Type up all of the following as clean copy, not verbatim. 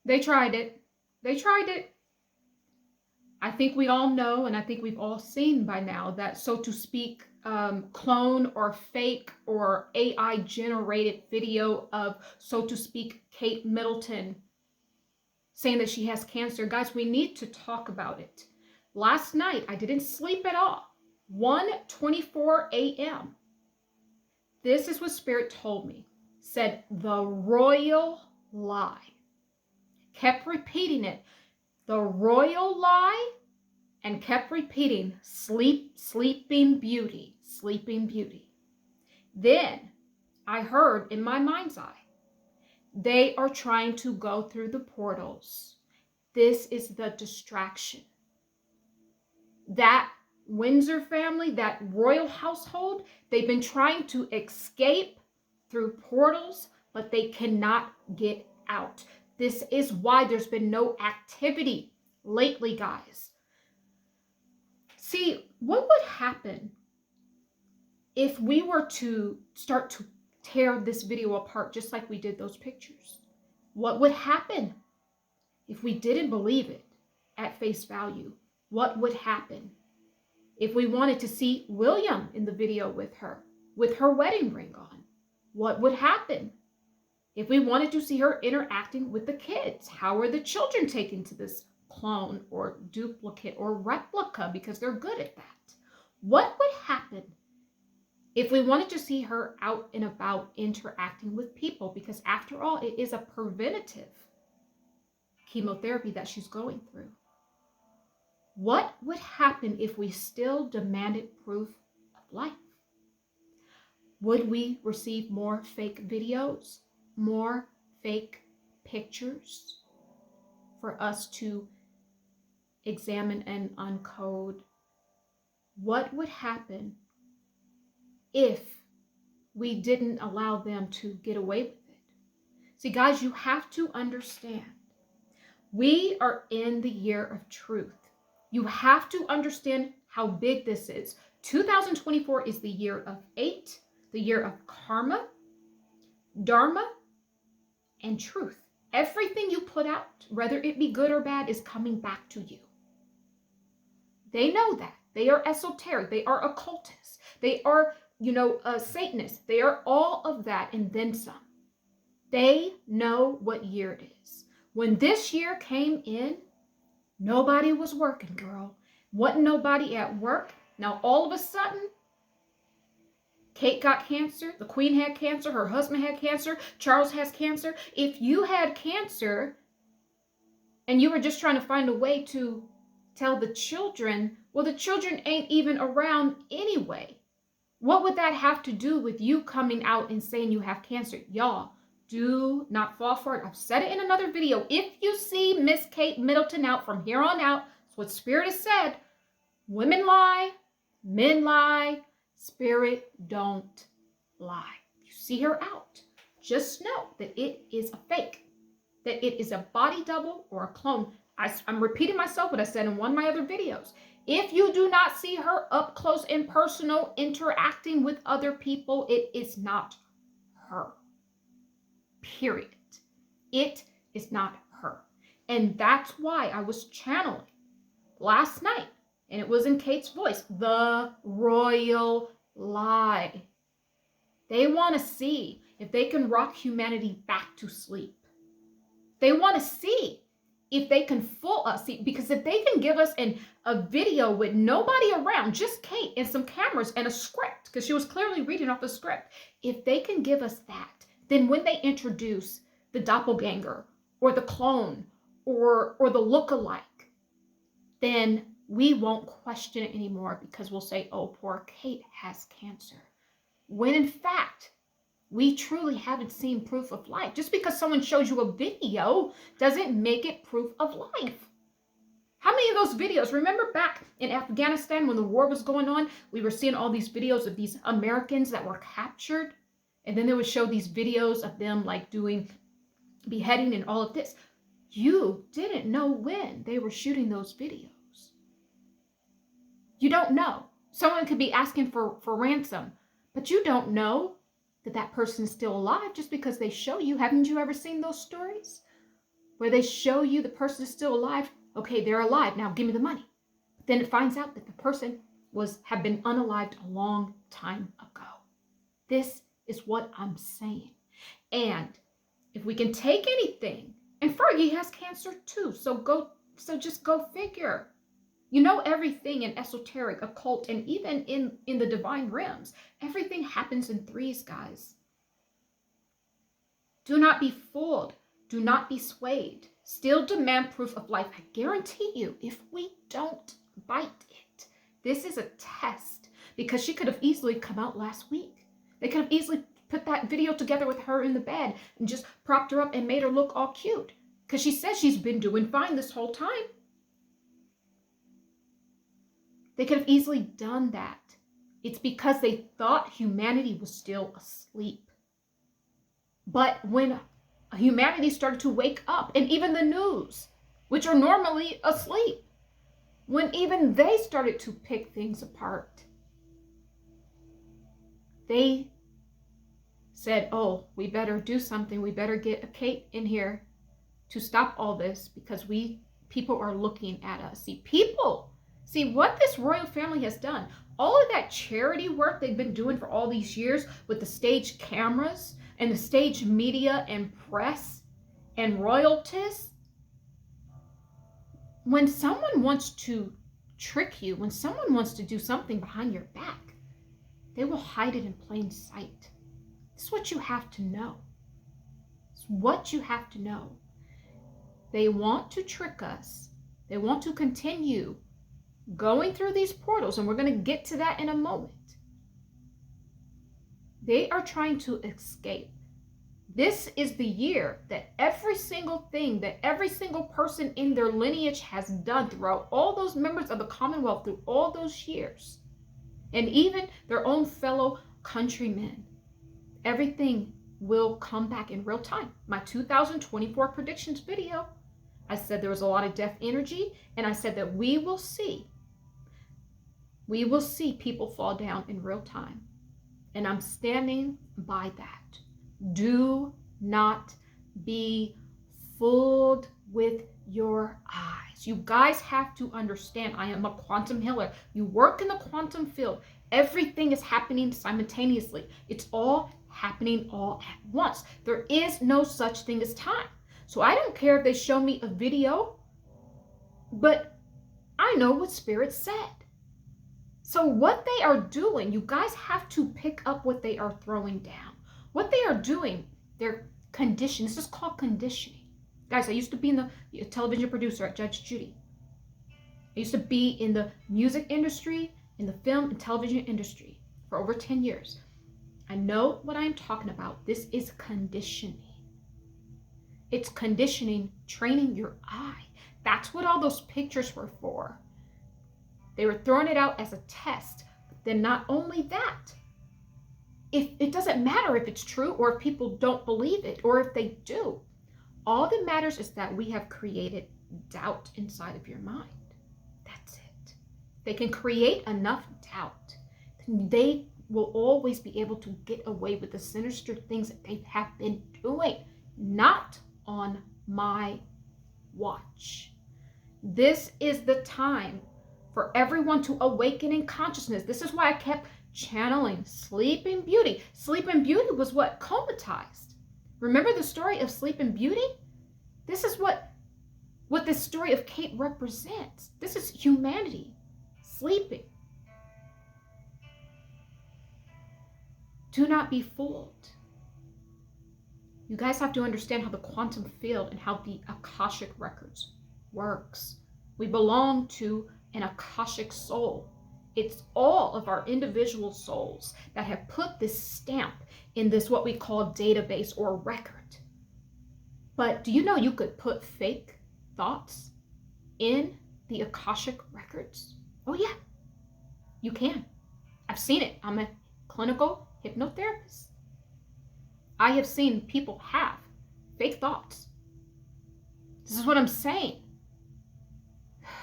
They tried it. They tried it. I think we all know, and I think we've all seen by now, that, so to speak, clone or fake or AI generated video of, so to speak, Kate Middleton saying that she has cancer. Guys, we need to talk about it. Last night, I didn't sleep at all. 1:24 a.m. This is what Spirit told me. Said the royal lie. Kept repeating it. The royal lie, and kept repeating, sleeping beauty, sleeping beauty. Then I heard in my mind's eye, they are trying to go through the portals. This is the distraction. That Windsor family, that royal household, they've been trying to escape through portals, but they cannot get out. This is why there's been no activity lately, guys. See, what would happen if we were to start to tear this video apart just like we did those pictures? What would happen if we didn't believe it at face value? What would happen if we wanted to see William in the video with her wedding ring on? What would happen if we wanted to see her interacting with the kids? How are the children taken to this clone or duplicate or replica, because they're good at that? What would happen if we wanted to see her out and about interacting with people? Because after all, it is a preventative chemotherapy that she's going through. What would happen if we still demanded proof of life? Would we receive more fake videos, more fake pictures for us to examine and uncode? What would happen if we didn't allow them to get away with it? See, guys, you have to understand, we are in the year of truth. You have to understand how big this is. 2024 is the year of 8, the year of karma, dharma, and truth. Everything you put out, whether it be good or bad, is coming back to you. They know that. They are esoteric. They are occultists. They are, Satanists. They are all of that and then some. They know what year it is. When this year came in, nobody was working, girl. Wasn't nobody at work. Now, all of a sudden, Kate got cancer. The Queen had cancer. Her husband had cancer. Charles has cancer. If you had cancer and you were just trying to find a way to tell the children, well, the children ain't even around anyway. What would that have to do with you coming out and saying you have cancer? Y'all, do not fall for it. I've said it in another video. If you see Miss Kate Middleton out from here on out, it's what Spirit has said. Women lie, men lie, Spirit don't lie. You see her out, just know that it is a fake, that it is a body double or a clone. I'm repeating myself what I said in one of my other videos. If you do not see her up close and personal interacting with other people, it is not her. Period. It is not her. And that's why I was channeling last night, and it was in Kate's voice, the royal lie. They want to see if they can rock humanity back to sleep. They want to see if they can fool us. See, because if they can give us a video with nobody around, just Kate and some cameras and a script, because she was clearly reading off the script, if they can give us that, then when they introduce the doppelganger or the clone or the look-alike, then we won't question it anymore, because we'll say, oh, poor Kate has cancer. When in fact, we truly haven't seen proof of life. Just because someone shows you a video doesn't make it proof of life. How many of those videos, remember back in Afghanistan when the war was going on, we were seeing all these videos of these Americans that were captured, and then they would show these videos of them like doing beheading and all of this. You didn't know when they were shooting those videos. You don't know. Someone could be asking for ransom, but you don't know that that person's still alive just because they show you. Haven't you ever seen those stories? where they show you the person is still alive. Okay, they're alive. Now give me the money. But then it finds out that the person had been unalived a long time ago. This is what I'm saying. And if we can take anything, and Fergie has cancer too, so just go figure. You know, everything in esoteric, occult, and even in the divine realms, everything happens in threes, guys. Do not be fooled. Do not be swayed. Still demand proof of life. I guarantee you, if we don't bite it, this is a test, because she could have easily come out last week. They could have easily put that video together with her in the bed and just propped her up and made her look all cute, because she says she's been doing fine this whole time. They could have easily done that. It's because they thought humanity was still asleep. But when humanity started to wake up, and even the news, which are normally asleep, when even they started to pick things apart, they said, oh, we better do something. We better get a Kate in here to stop all this, because people are looking at us. See what this royal family has done. All of that charity work they've been doing for all these years with the stage cameras and the stage media and press and royalties. When someone wants to trick you, when someone wants to do something behind your back, they will hide it in plain sight. This is what you have to know. It's what you have to know. They want to trick us. They want to continue going through these portals, and we're going to get to that in a moment. They are trying to escape. This is the year that every single thing that every single person in their lineage has done throughout all those members of the Commonwealth through all those years, and even their own fellow countrymen, everything will come back in real time. My 2024 predictions video, I said there was a lot of death energy, and I said that we will see people fall down in real time. And I'm standing by that. Do not be fooled with your eyes. You guys have to understand, I am a quantum healer. You work in the quantum field. Everything is happening simultaneously. It's all happening all at once. There is no such thing as time. So I don't care if they show me a video, but I know what Spirit said. So what they are doing, you guys have to pick up what they are throwing down. What they are doing, they're conditioning. This is called conditioning. Guys, I used to be in the television producer at Judge Judy. I used to be in the music industry, in the film and television industry for over 10 years. I know what I'm talking about. This is conditioning. It's conditioning, training your eye. That's what all those pictures were for. They were throwing it out as a test. But then not only that, if it doesn't matter if it's true or if people don't believe it or if they do. All that matters is that we have created doubt inside of your mind. That's it. They can create enough doubt. They will always be able to get away with the sinister things that they have been doing. Not on my watch. This is the time for everyone to awaken in consciousness. This is why I kept channeling Sleeping Beauty. Sleeping Beauty was what comatized. Remember the story of Sleeping Beauty? This is what this story of Kate represents. This is humanity sleeping. Do not be fooled. You guys have to understand how the quantum field and how the Akashic records works. We belong to an Akashic soul. It's all of our individual souls that have put this stamp in this what we call database or record. But do you know you could put fake thoughts in the Akashic records? Oh yeah, you can. I've seen it. I'm a clinical hypnotherapist. I have seen people have fake thoughts. This is what I'm saying.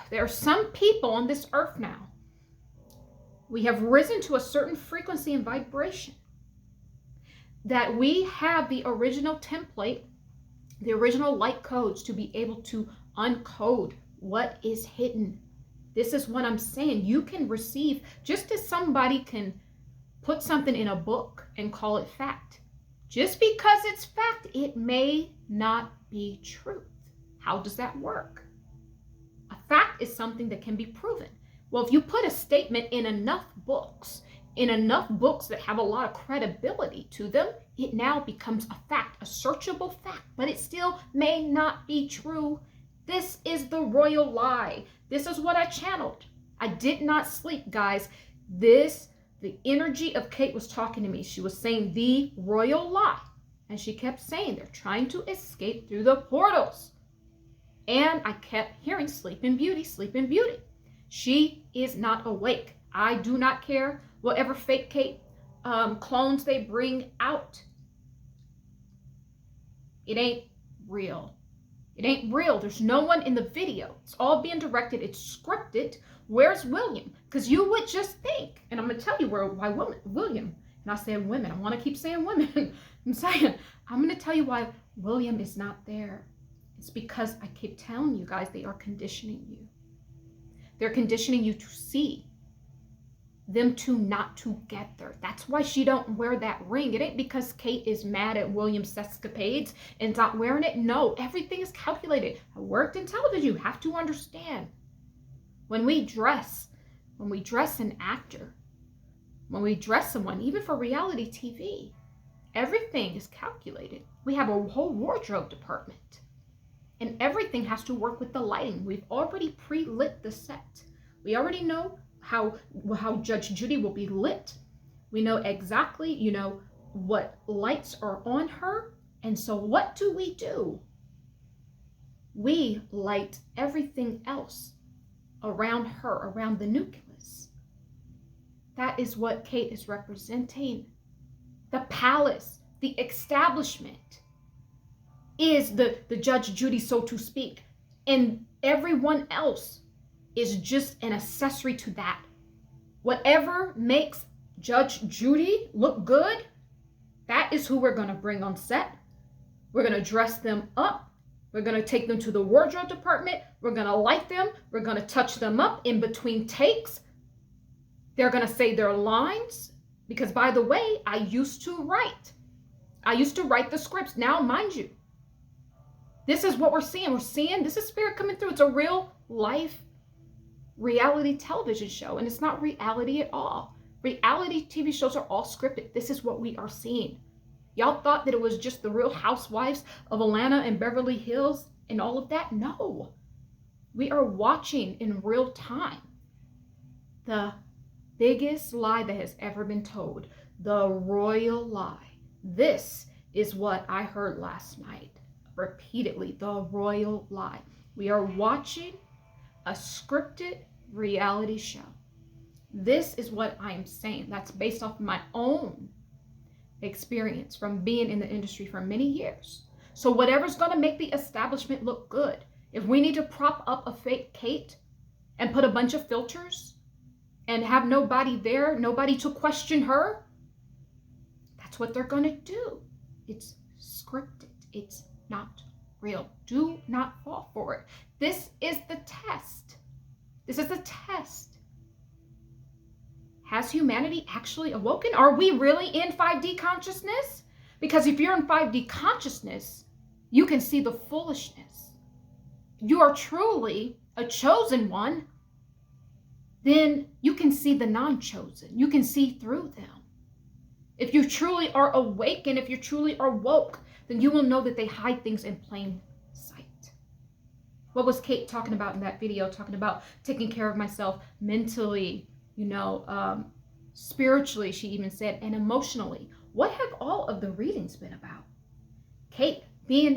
There are some people on this earth now. We have risen to a certain frequency and vibration that we have the original template the original light codes to be able to uncode what is hidden. This is what I'm saying. You can receive, just as somebody can put something in a book and call it fact. Just because it's fact, it may not be truth. How does that work? A fact is something that can be proven. Well, if you put a statement in enough books that have a lot of credibility to them, it now becomes a fact, a searchable fact, but it still may not be true. This is the royal lie. This is what I channeled. I did not sleep, guys. The energy of Kate was talking to me. She was saying the royal lie. And she kept saying they're trying to escape through the portals. And I kept hearing Sleeping Beauty, Sleeping Beauty. She is not awake. I do not care whatever fake Kate clones they bring out. It ain't real. It ain't real. There's no one in the video. It's all being directed. It's scripted. Where's William? Because you would just think, and I'm going to tell you why William, and I said women. I want to keep saying women. I'm going to tell you why William is not there. It's because I keep telling you guys, they are conditioning you. They're conditioning you to see them to not together. That's why she don't wear that ring. It ain't because Kate is mad at William's escapades and not wearing it. No, everything is calculated. I worked in television. You have to understand. When we dress an actor, when we dress someone, even for reality TV, everything is calculated. We have a whole wardrobe department. And everything has to work with the lighting. We've already pre-lit the set. We already know how Judge Judy will be lit. We know exactly, what lights are on her. And so what do? We light everything else around her, around the nucleus. That is what Kate is representing. The palace, the establishment is the Judge Judy, so to speak. And everyone else is just an accessory to that. Whatever makes Judge Judy look good, that is who we're going to bring on set. We're going to dress them up. We're going to take them to the wardrobe department. We're going to light them. We're going to touch them up in between takes. They're going to say their lines. Because, by the way, I used to write the scripts. Now, mind you, this is what we're seeing. This is spirit coming through. It's a real life reality television show. And it's not reality at all. Reality TV shows are all scripted. This is what we are seeing. Y'all thought that it was just the Real Housewives of Atlanta and Beverly Hills and all of that? No. We are watching in real time the biggest lie that has ever been told. The royal lie. This is what I heard last night repeatedly. The royal lie. We are watching a scripted reality show. This is what I am saying. That's based off my own experience from being in the industry for many years. So whatever's going to make the establishment look good, if we need to prop up a fake Kate and put a bunch of filters and have nobody there, nobody to question her, that's what they're going to do. It's scripted. It's not real. Do not fall for it. This is the test. This is the test. Has humanity actually awoken? Are we really in 5D consciousness? Because if you're in 5D consciousness, you can see the foolishness. You are truly a chosen one. Then you can see the non-chosen. You can see through them. If you truly are awake and if you truly are woke, then you will know that they hide things in plain sight. What was Kate talking about in that video? Talking about taking care of myself mentally, spiritually, she even said, and emotionally. What have all of the readings been about? Kate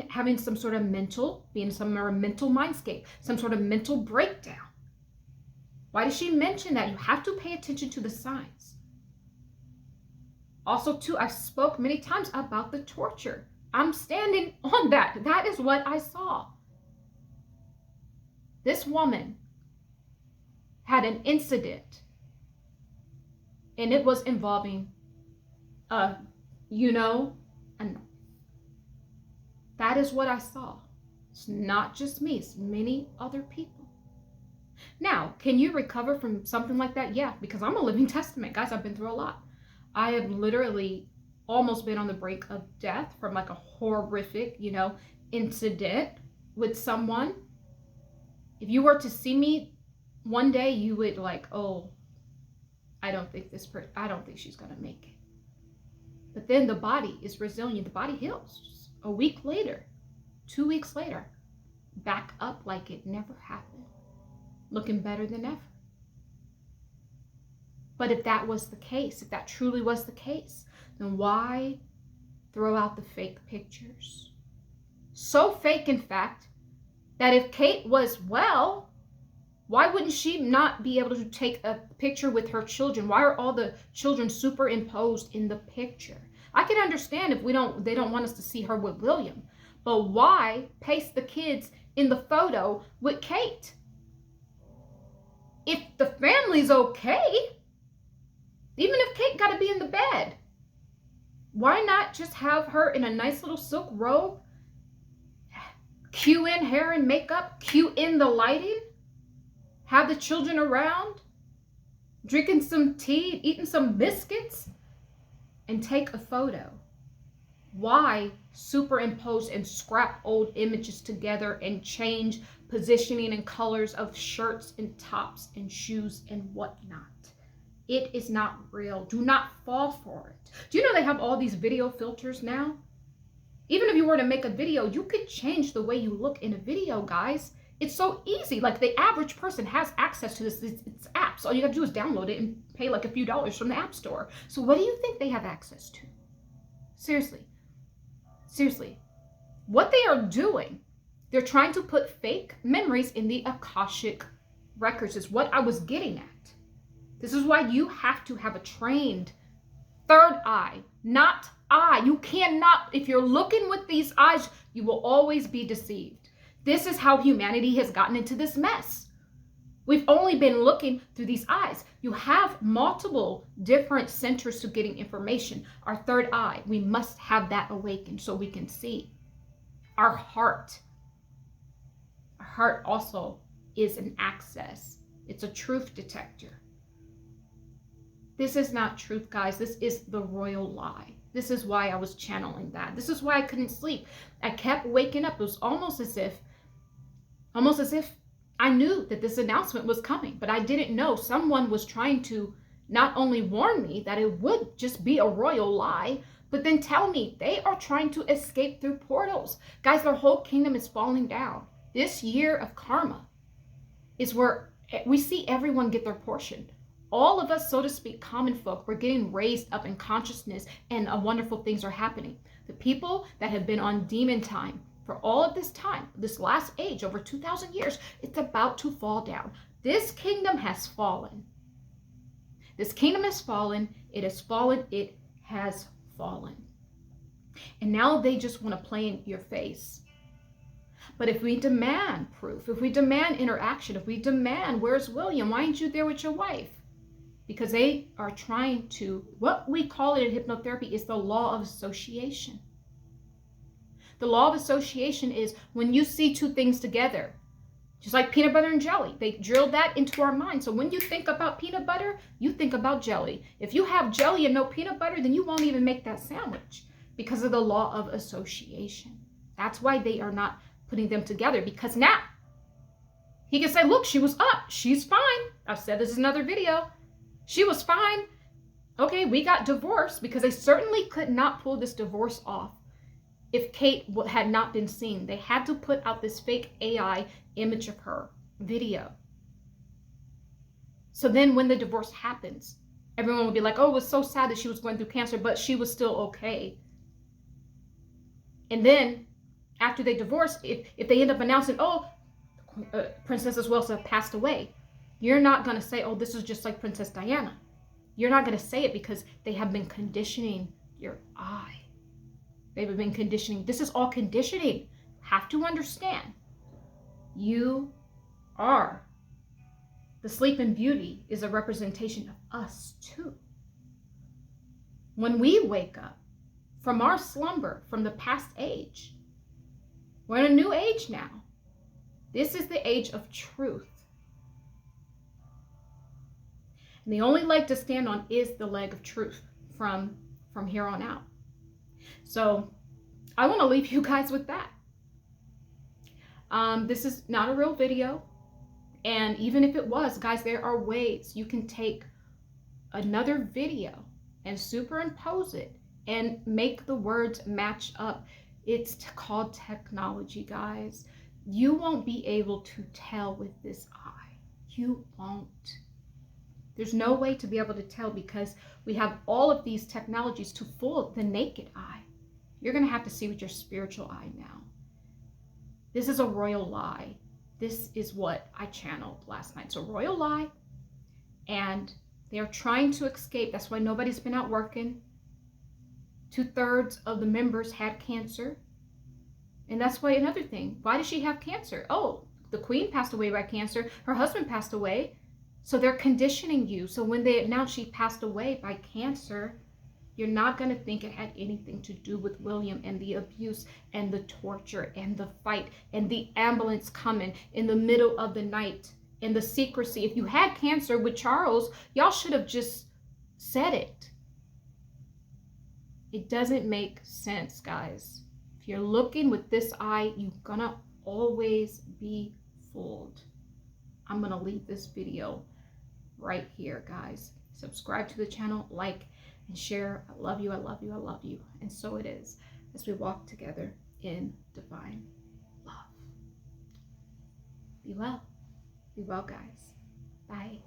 having some sort of mental mindscape, some sort of mental breakdown. Why does she mention that? You have to pay attention to the signs. Also, too, I spoke many times about the torture. I'm standing on that. That is what I saw. This woman had an incident, and it was involving, that That is what I saw. It's not just me, it's many other people. Now, can you recover from something like that? Yeah, because I'm a living testament. Guys, I've been through a lot. I have literally almost been on the brink of death from like a horrific, incident with someone. If you were to see me one day, you would like, oh, I don't think she's going to make it. But then the body is resilient. The body heals. Just a week later, 2 weeks later, back up like it never happened, looking better than ever. But if that was the case, if that truly was the case, then why throw out the fake pictures? So fake, in fact, that if Kate was well, why wouldn't she not be able to take a picture with her children? Why are all the children superimposed in the picture? I can understand if they don't want us to see her with William, but why paste the kids in the photo with Kate? If the family's okay, even if Kate got to be in the bed, why not just have her in a nice little silk robe, cue in hair and makeup, cue in the lighting, have the children around, drinking some tea, eating some biscuits, and take a photo? Why superimpose and scrap old images together and change positioning and colors of shirts and tops and shoes and whatnot? It is not real. Do not fall for it. Do you know they have all these video filters now? Even if you were to make a video, you could change the way you look in a video, guys. It's so easy. Like, the average person has access to this. It's apps. All you gotta do is download it and pay like a few dollars from the app store. So what do you think they have access to? Seriously. What they are doing, they're trying to put fake memories in the Akashic records, is what I was getting at. This is why you have to have a trained third eye, not eye. You cannot, if you're looking with these eyes, you will always be deceived. This is how humanity has gotten into this mess. We've only been looking through these eyes. You have multiple different centers to getting information. Our third eye, we must have that awakened so we can see. Our heart also is an access. It's a truth detector. This is not truth, guys. This is the royal lie. This is why I was channeling that. This is why I couldn't sleep. I kept waking up. It was almost as if I knew that this announcement was coming, but I didn't know someone was trying to not only warn me that it would just be a royal lie, but then tell me they are trying to escape through portals. Guys, their whole kingdom is falling down. This year of karma is where we see everyone get their portion. All of us, so to speak, common folk, we're getting raised up in consciousness, and wonderful things are happening. The people that have been on demon time for all of this time, this last age, over 2,000 years, it's about to fall down. This kingdom has fallen. This kingdom has fallen. It has fallen. It has fallen. And now they just want to play in your face. But if we demand proof, if we demand interaction, if we demand, where's William? Why aren't you there with your wife? Because they are trying to, what we call it in hypnotherapy is the law of association. The law of association is when you see two things together, just like peanut butter and jelly, they drilled that into our mind. So when you think about peanut butter, you think about jelly. If you have jelly and no peanut butter, then you won't even make that sandwich because of the law of association. That's why they are not putting them together, because now he can say, look, she was up. She's fine. I've said this in another video. She was fine. Okay, we got divorced, because they certainly could not pull this divorce off if Kate had not been seen. They had to put out this fake AI image of her video. So then when the divorce happens, everyone will be like, oh, it was so sad that she was going through cancer, but she was still okay. And then after they divorce, if they end up announcing, oh, Princess Elsa passed away, you're not going to say, oh, this is just like Princess Diana. You're not going to say it, because they have been conditioning your eye. They've been conditioning. This is all conditioning. Have to understand. You are. The Sleeping Beauty is a representation of us too. When we wake up from our slumber, from the past age, We're in a new age now. This is the age of truth. And the only leg to stand on is the leg of truth from here on out. So I want to leave you guys with that. This is not a real video. And even if it was, guys, there are ways you can take another video and superimpose it and make the words match up. It's called technology, guys. You won't be able to tell with this eye. You won't. There's no way to be able to tell because we have all of these technologies to fool the naked eye. You're going to have to see with your spiritual eye now. This is a royal lie. This is what I channeled last night. It's a royal lie. And they're trying to escape. That's why nobody's been out working. 2/3 of the members had cancer. And that's why another thing. Why does she have cancer? Oh, the queen passed away by cancer. Her husband passed away. So they're conditioning you. So when they announce she passed away by cancer, you're not going to think it had anything to do with William and the abuse and the torture and the fight and the ambulance coming in the middle of the night and the secrecy. If you had cancer with Charles, y'all should have just said it. It doesn't make sense, guys. If you're looking with this eye, you're gonna always be fooled. I'm gonna leave this video right here, guys. Subscribe to the channel, like, and share. I love you, I love you, I love you. And so it is as we walk together in divine love. Be well. Be well, guys. Bye.